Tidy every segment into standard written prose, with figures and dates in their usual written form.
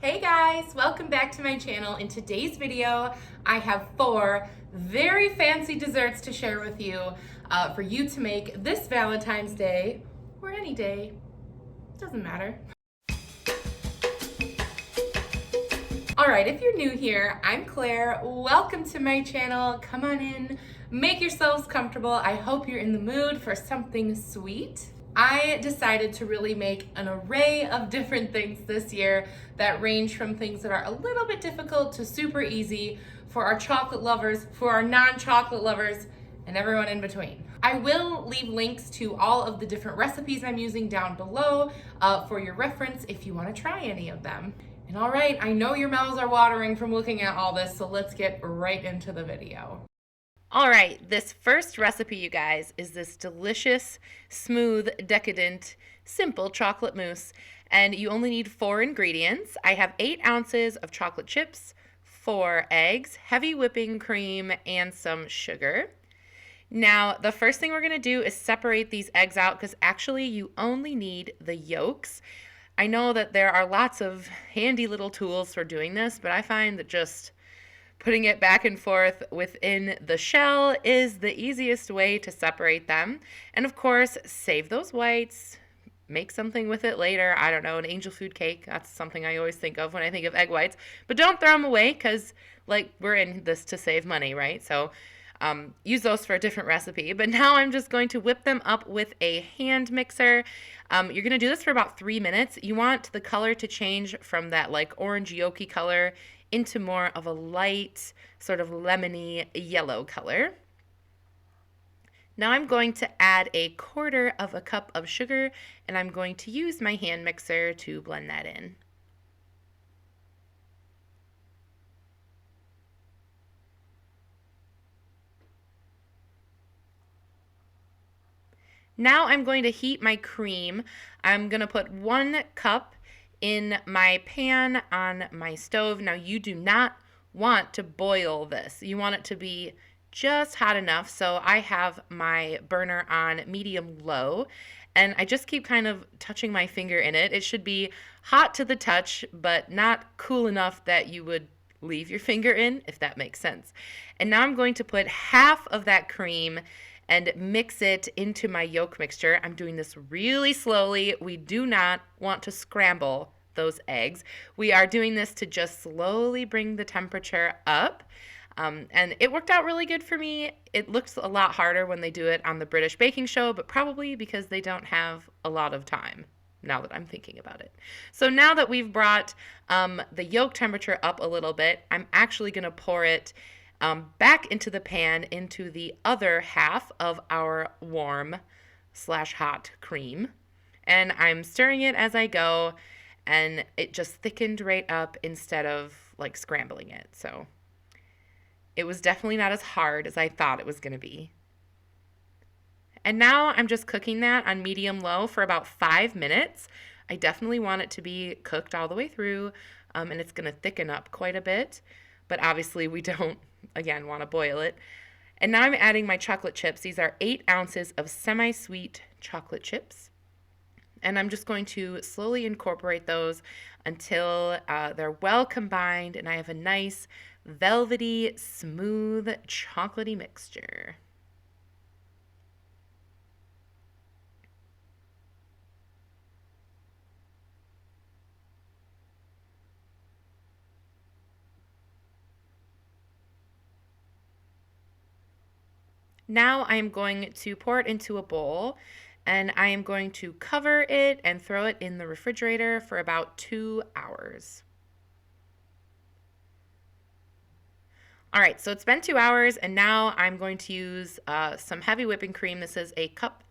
Hey guys, welcome back to my channel. In today's video, I have 4 very fancy desserts to share with you for you to make this Valentine's Day, or any day, doesn't matter. All right, if you're new here, I'm Claire. Welcome to my channel. Come on in, make yourselves comfortable. I hope you're in the mood for something sweet. I decided to really make an array of different things this year that range from things that are a little bit difficult to super easy for our chocolate lovers, for our non-chocolate lovers, and everyone in between. I will leave links to all of the different recipes I'm using down below for your reference if you want to try any of them. And all right, I know your mouths are watering from looking at all this, so let's get right into the video. All right, this first recipe, you guys, is this delicious, smooth, decadent, simple chocolate mousse. And you only need 4 ingredients. I have 8 ounces of chocolate chips, 4 eggs, heavy whipping cream, and some sugar. Now, the first thing we're going to do is separate these eggs out because actually you only need the yolks. I know that there are lots of handy little tools for doing this, but I find that just putting it back and forth within the shell is the easiest way to separate them. And of course, save those whites, make something with it later. I don't know, an angel food cake. That's something I always think of when I think of egg whites. But don't throw them away because, like, we're in this to save money, right? So use those for a different recipe. But now I'm just going to whip them up with a hand mixer. You're going to do this for about 3 minutes. You want the color to change from that like orange yolky color into more of a light, sort of lemony yellow color. Now I'm going to add 1/4 cup of sugar, and I'm going to use my hand mixer to blend that in. Now I'm going to heat my cream. I'm going to put 1 cup in my pan on my stove. Now you do not want to boil this. You want it to be just hot enough. So I have my burner on medium low, and I just keep kind of touching my finger in it. It should be hot to the touch, but not cool enough that you would leave your finger in, if that makes sense. And now I'm going to put half of that cream and mix it into my yolk mixture. I'm doing this really slowly. We do not want to scramble those eggs. We are doing this to just slowly bring the temperature up. And it worked out really good for me. It looks a lot harder when they do it on the British baking show, but probably because they don't have a lot of time, now that I'm thinking about it. So now that we've brought the yolk temperature up a little bit, I'm actually going to pour it back into the pan into the other half of our warm/hot cream. And I'm stirring it as I go, and it just thickened right up instead of like scrambling it. So it was definitely not as hard as I thought it was going to be. And now I'm just cooking that on medium low for about 5 minutes. I definitely want it to be cooked all the way through, and it's going to thicken up quite a bit. But obviously we don't, again, want to boil it. And now I'm adding my chocolate chips. These are 8 ounces of semi-sweet chocolate chips. And I'm just going to slowly incorporate those until they're well combined and I have a nice, velvety, smooth, chocolatey mixture. Now I am going to pour it into a bowl, and I am going to cover it and throw it in the refrigerator for about 2 hours. All right, so it's been 2 hours, and now I'm going to use some heavy whipping cream. This is 1.5 cups,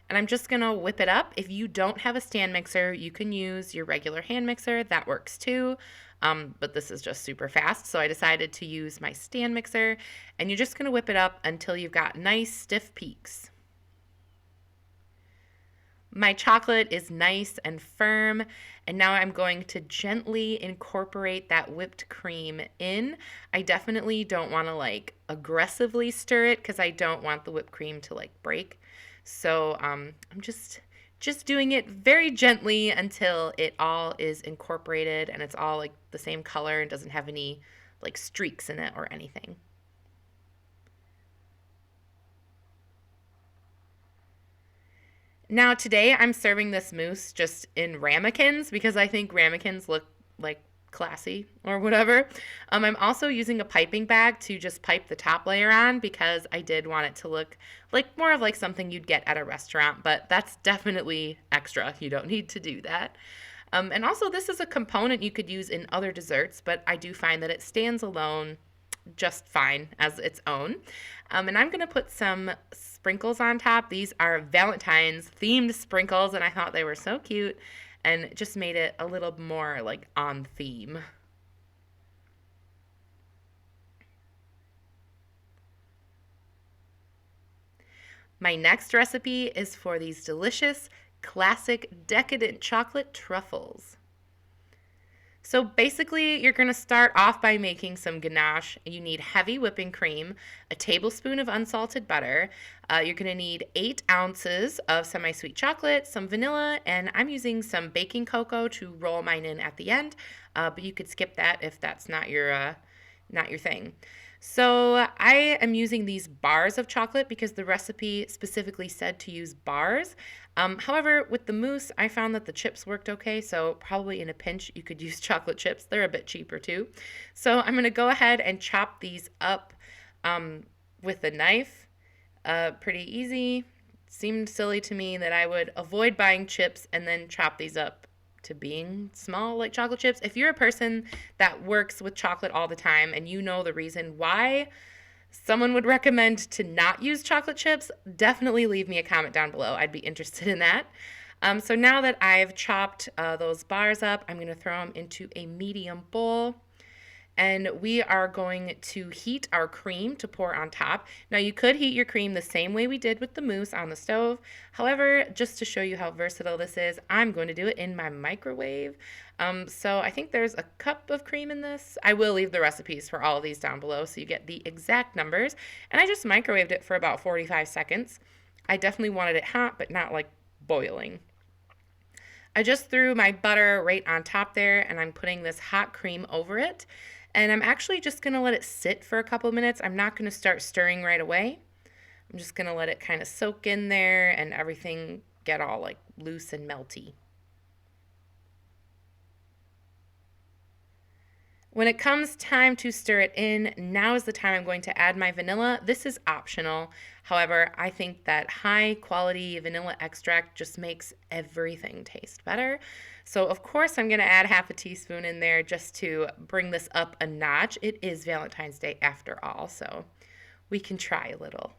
and I'm just gonna whip it up. If you don't have a stand mixer, you can use your regular hand mixer. That works too. But this is just super fast, so I decided to use my stand mixer, and you're just gonna whip it up until you've got nice stiff peaks. My chocolate is nice and firm, and now I'm going to gently incorporate that whipped cream in. I definitely don't want to like aggressively stir it because I don't want the whipped cream to like break. So I'm just just doing it very gently until it all is incorporated and it's all like the same color and doesn't have any like streaks in it or anything. Now today I'm serving this mousse just in ramekins because I think ramekins look like classy or whatever. I'm also using a piping bag to just pipe the top layer on because I did want it to look like more of like something you'd get at a restaurant, but that's definitely extra. You don't need to do that. And also this is a component you could use in other desserts, but I do find that it stands alone just fine as its own. And I'm going to put some sprinkles on top. These are Valentine's themed sprinkles, and I thought they were so cute and just made it a little more like on theme. My next recipe is for these delicious, classic, decadent chocolate truffles. So basically, you're going to start off by making some ganache. You need heavy whipping cream, a tablespoon of unsalted butter. You're going to need 8 ounces of semi-sweet chocolate, some vanilla, and I'm using some baking cocoa to roll mine in at the end. But you could skip that if that's not your thing. So I am using these bars of chocolate because the recipe specifically said to use bars. However, with the mousse, I found that the chips worked okay, so probably in a pinch you could use chocolate chips. They're a bit cheaper too. So I'm going to go ahead and chop these up with a knife. Pretty easy. Seemed silly to me that I would avoid buying chips and then chop these up to being small like chocolate chips. If you're a person that works with chocolate all the time and you know the reason why someone would recommend to not use chocolate chips, definitely leave me a comment down below. I'd be interested in that. So now that I've chopped those bars up, I'm going to throw them into a medium bowl. And we are going to heat our cream to pour on top. Now you could heat your cream the same way we did with the mousse on the stove. However, just to show you how versatile this is, I'm going to do it in my microwave. So I think there's a cup of cream in this. I will leave the recipes for all of these down below so you get the exact numbers. And I just microwaved it for about 45 seconds. I definitely wanted it hot, but not like boiling. I just threw my butter right on top there and I'm putting this hot cream over it. And I'm actually just going to let it sit for a couple of minutes. I'm not going to start stirring right away. I'm just going to let it kind of soak in there and everything get all like loose and melty. When it comes time to stir it in, now is the time I'm going to add my vanilla. This is optional. However, I think that high quality vanilla extract just makes everything taste better. So of course I'm going to add half a teaspoon in there just to bring this up a notch. It is Valentine's Day after all, so we can try a little.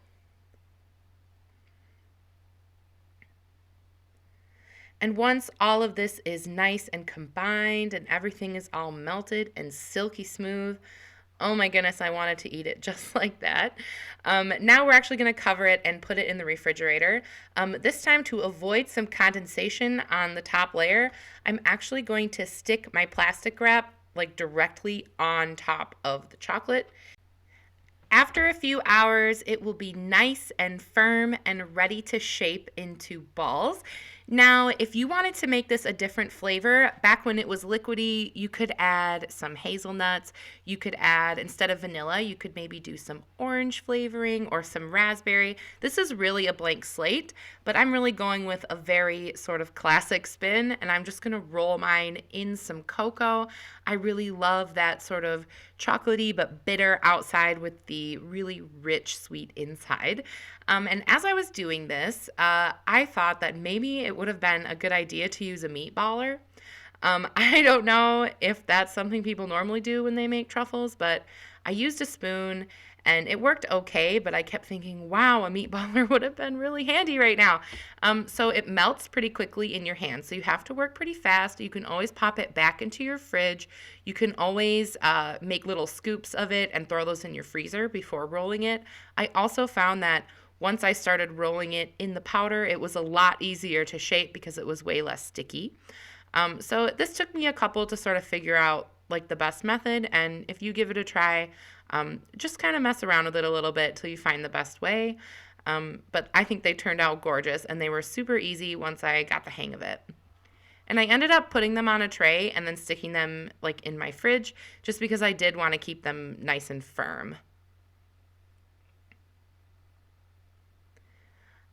And once all of this is nice and combined and everything is all melted and silky smooth, oh my goodness, I wanted to eat it just like that. Now we're actually going to cover it and put it in the refrigerator. This time, to avoid some condensation on the top layer, I'm actually going to stick my plastic wrap like directly on top of the chocolate. After a few hours, it will be nice and firm and ready to shape into balls. Now, if you wanted to make this a different flavor, back when it was liquidy, you could add some hazelnuts. You could add, instead of vanilla, you could maybe do some orange flavoring or some raspberry. This is really a blank slate, but I'm really going with a very sort of classic spin, and I'm just going to roll mine in some cocoa. I really love that sort of chocolatey but bitter outside with the really rich sweet inside. And as I was doing this, I thought that maybe it would have been a good idea to use a meatballer. I don't know if that's something people normally do when they make truffles, but I used a spoon and it worked okay, but I kept thinking, wow, a meatballer would have been really handy right now. So it melts pretty quickly in your hand, so you have to work pretty fast. You can always pop it back into your fridge. You can always make little scoops of it and throw those in your freezer before rolling it. I also found that once I started rolling it in the powder, it was a lot easier to shape because it was way less sticky. So this took me a couple to sort of figure out like the best method, and if you give it a try, just kind of mess around with it a little bit till you find the best way. But I think they turned out gorgeous, and they were super easy once I got the hang of it. And I ended up putting them on a tray and then sticking them like in my fridge just because I did want to keep them nice and firm.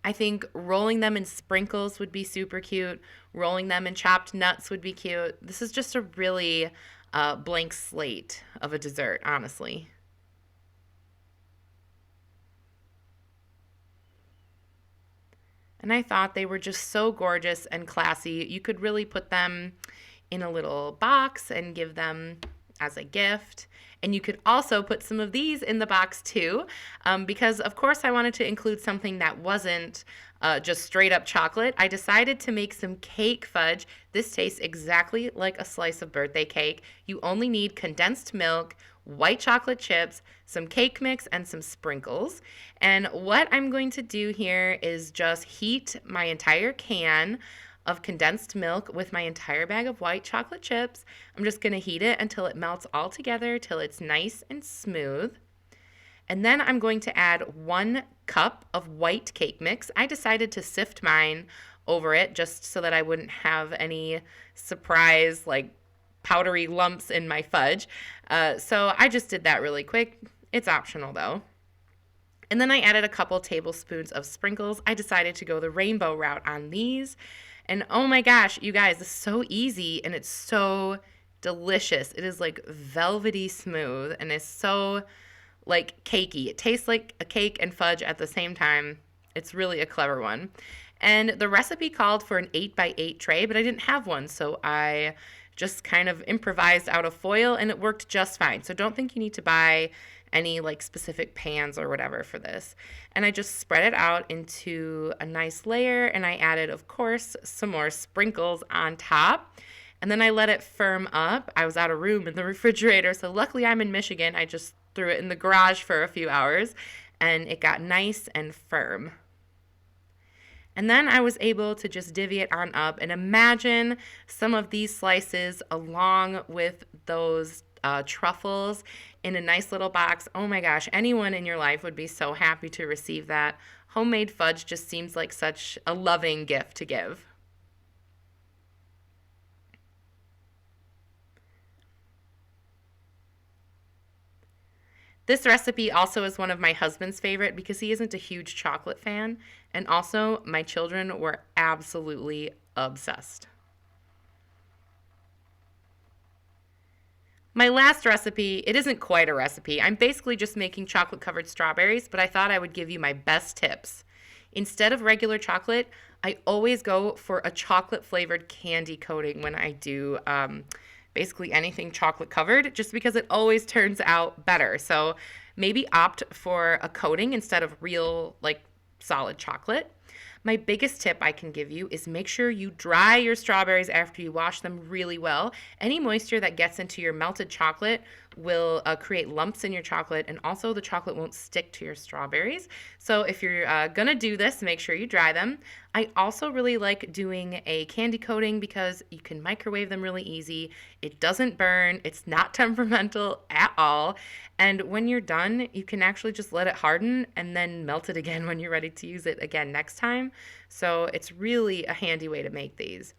I think rolling them in sprinkles would be super cute. Rolling them in chopped nuts would be cute. This is just a really blank slate of a dessert, honestly. And I thought they were just so gorgeous and classy. You could really put them in a little box and give them as a gift. And you could also put some of these in the box too, because of course I wanted to include something that wasn't just straight up chocolate. I decided to make some cake fudge. This tastes exactly like a slice of birthday cake. You only need condensed milk, white chocolate chips, some cake mix, and some sprinkles. And what I'm going to do here is just heat my entire can of condensed milk with my entire bag of white chocolate chips. I'm just going to heat it until it melts all together, till it's nice and smooth. And then I'm going to add 1 cup of white cake mix. I decided to sift mine over it just so that I wouldn't have any surprise, like powdery lumps in my fudge. So I just did that really quick. It's optional though. And then I added a couple tablespoons of sprinkles. I decided to go the rainbow route on these. And oh my gosh, you guys, it's so easy and it's so delicious. It is like velvety smooth and it's so like cakey. It tastes like a cake and fudge at the same time. It's really a clever one. And the recipe called for an 8x8 tray, but I didn't have one, so I just kind of improvised out of foil and it worked just fine. So don't think you need to buy any like specific pans or whatever for this. And I just spread it out into a nice layer and I added, of course, some more sprinkles on top. And then I let it firm up. I was out of room in the refrigerator, so luckily I'm in Michigan. I just threw it in the garage for a few hours and it got nice and firm. And then I was able to just divvy it on up and imagine some of these slices along with those truffles in a nice little box. Oh my gosh, anyone in your life would be so happy to receive that. Homemade fudge just seems like such a loving gift to give. This recipe also is one of my husband's favorite because he isn't a huge chocolate fan, and also my children were absolutely obsessed. My last recipe, it isn't quite a recipe. I'm basically just making chocolate covered strawberries, but I thought I would give you my best tips. Instead of regular chocolate, I always go for a chocolate flavored candy coating when I do basically anything chocolate covered, just because it always turns out better. So maybe opt for a coating instead of real like solid chocolate. My biggest tip I can give you is make sure you dry your strawberries after you wash them really well. Any moisture that gets into your melted chocolate will create lumps in your chocolate, and also the chocolate won't stick to your strawberries. So if you're gonna do this, make sure you dry them. I also really like doing a candy coating because you can microwave them really easy. It doesn't burn, it's not temperamental at all. And when you're done, you can actually just let it harden and then melt it again when you're ready to use it again next time. So it's really a handy way to make these.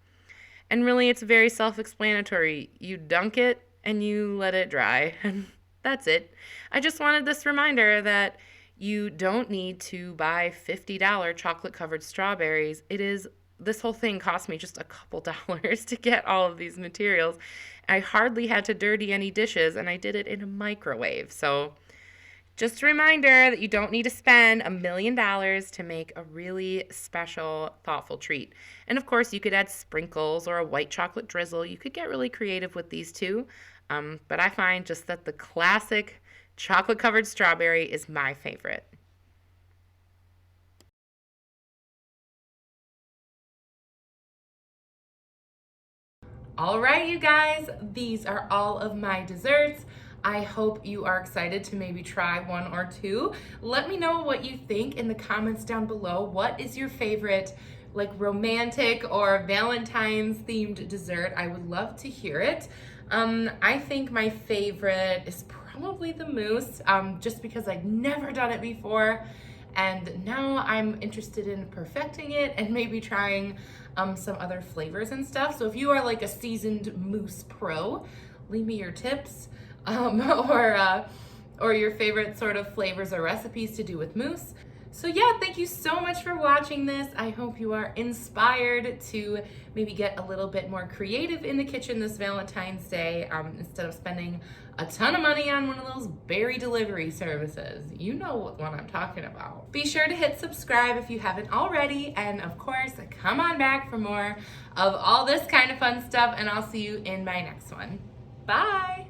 And really, it's very self-explanatory. You dunk it and you let it dry, and that's it. I just wanted this reminder that you don't need to buy $50 chocolate-covered strawberries. This whole thing cost me just a couple dollars to get all of these materials. I hardly had to dirty any dishes, and I did it in a microwave. So just a reminder that you don't need to spend $1,000,000 to make a really special, thoughtful treat. And of course, you could add sprinkles or a white chocolate drizzle. You could get really creative with these too. But I find just that the classic chocolate-covered strawberry is my favorite. All right, you guys, these are all of my desserts. I hope you are excited to maybe try one or two. Let me know what you think in the comments down below. What is your favorite like romantic or Valentine's themed dessert? I would love to hear it. I think my favorite is probably the mousse, just because I've never done it before. And now I'm interested in perfecting it and maybe trying some other flavors and stuff. So if you are like a seasoned mousse pro, leave me your tips or your favorite sort of flavors or recipes to do with mousse. So yeah, thank you so much for watching this. I hope you are inspired to maybe get a little bit more creative in the kitchen this Valentine's Day instead of spending a ton of money on one of those berry delivery services. You know what I'm talking about. Be sure to hit subscribe if you haven't already, and of course, come on back for more of all this kind of fun stuff, and I'll see you in my next one. Bye!